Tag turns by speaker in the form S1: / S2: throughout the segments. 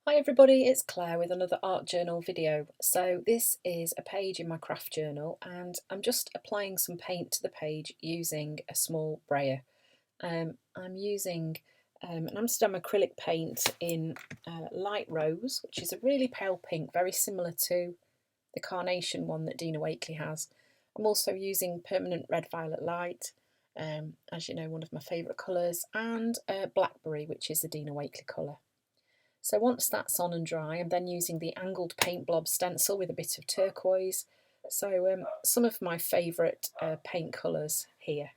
S1: Hi everybody, it's Claire with another art journal video. So this is a page in my craft journal and I'm just applying some paint to the page using a small brayer. I'm using an Amsterdam acrylic paint in light rose, which is a really pale pink, very similar to the carnation one that Dina Wakley has. I'm also using permanent red violet light, as you know, one of my favourite colours, and blackberry, which is the Dina Wakley colour. So once that's on and dry, I'm then using the angled paint blob stencil with a bit of turquoise. So some of my favourite paint colours here.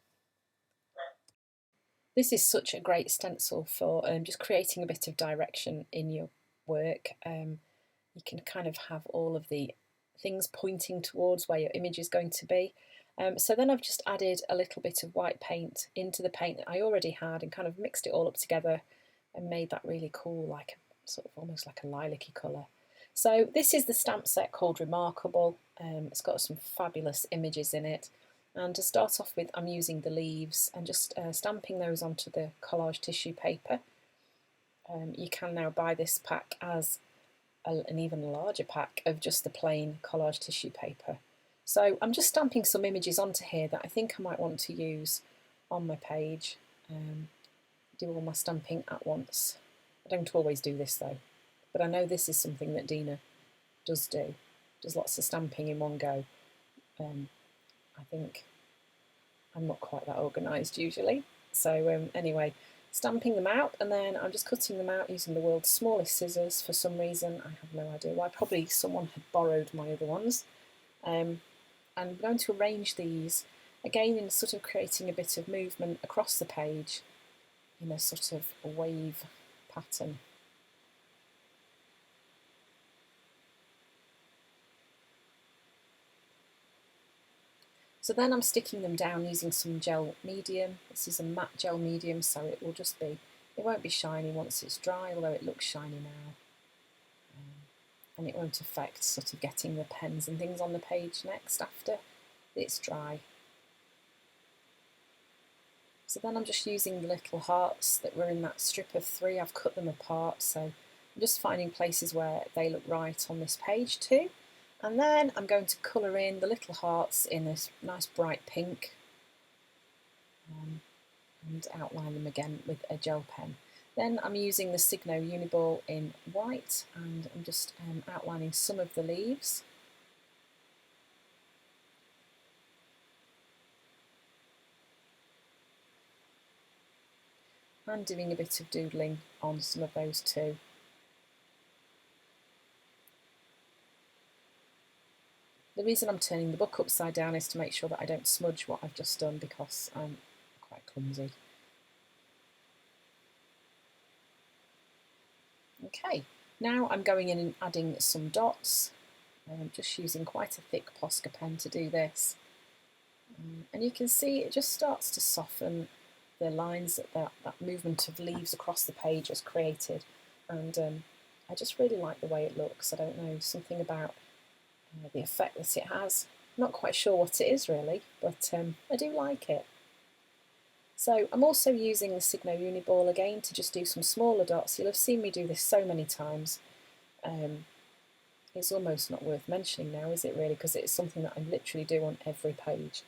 S1: This is such a great stencil for just creating a bit of direction in your work. You can kind of have all of the things pointing towards where your image is going to be. So then I've just added a little bit of white paint into the paint that I already had and kind of mixed it all up together and made that really cool, like sort of almost like a lilac-y colour. So this is the stamp set called Remarkable. It's got some fabulous images in it. And to start off with, I'm using the leaves and just stamping those onto the collage tissue paper. You can now buy this pack as an even larger pack of just the plain collage tissue paper. So I'm just stamping some images onto here that I think I might want to use on my page. Do all my stamping at once. I don't always do this though, but I know this is something that Dina does do. Does lots of stamping in one go. I think I'm not quite that organised usually. So anyway, stamping them out, and then I'm just cutting them out using the world's smallest scissors for some reason. I have no idea why. Probably someone had borrowed my other ones. And I'm going to arrange these again in sort of creating a bit of movement across the page in a sort of wave pattern. So then I'm sticking them down using some gel medium. This is a matte gel medium, so it will just be, it won't be shiny once it's dry, although it looks shiny now. And it won't affect sort of getting the pens and things on the page next after it's dry. So then I'm just using the little hearts that were in that strip of 3. I've cut them apart, so I'm just finding places where they look right on this page too. And then I'm going to colour in the little hearts in this nice bright pink and outline them again with a gel pen. Then I'm using the Signo Uniball in white and I'm just outlining some of the leaves. And doing a bit of doodling on some of those too. The reason I'm turning the book upside down is to make sure that I don't smudge what I've just done because I'm quite clumsy. Okay, now I'm going in and adding some dots. I'm just using quite a thick Posca pen to do this. And you can see it just starts to soften the lines that movement of leaves across the page has created. And I just really like the way it looks. I don't know, something about the effect that it has. I'm not quite sure what it is really, but I do like it. So I'm also using the Signo Uniball again to just do some smaller dots. You'll have seen me do this so many times. It's almost not worth mentioning now, is it really? Because it's something that I literally do on every page.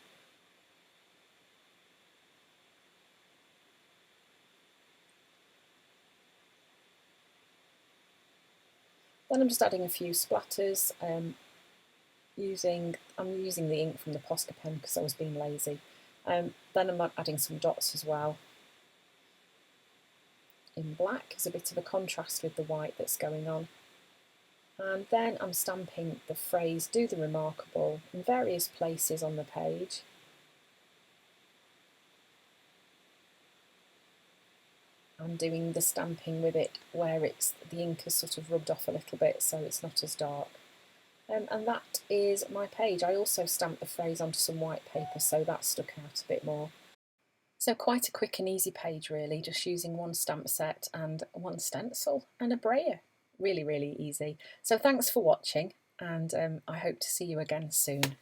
S1: Then I'm just adding a few splatters. I'm using the ink from the Posca pen because I was being lazy. Then I'm adding some dots as well in black as a bit of a contrast with the white that's going on. And then I'm stamping the phrase "Do the Remarkable" in various places on the page. I'm doing the stamping with it where the ink has sort of rubbed off a little bit so it's not as dark. And that is my page. I also stamped the phrase onto some white paper so that stuck out a bit more. So quite a quick and easy page really, just using one stamp set and one stencil and a brayer. Really, really easy. So thanks for watching and I hope to see you again soon.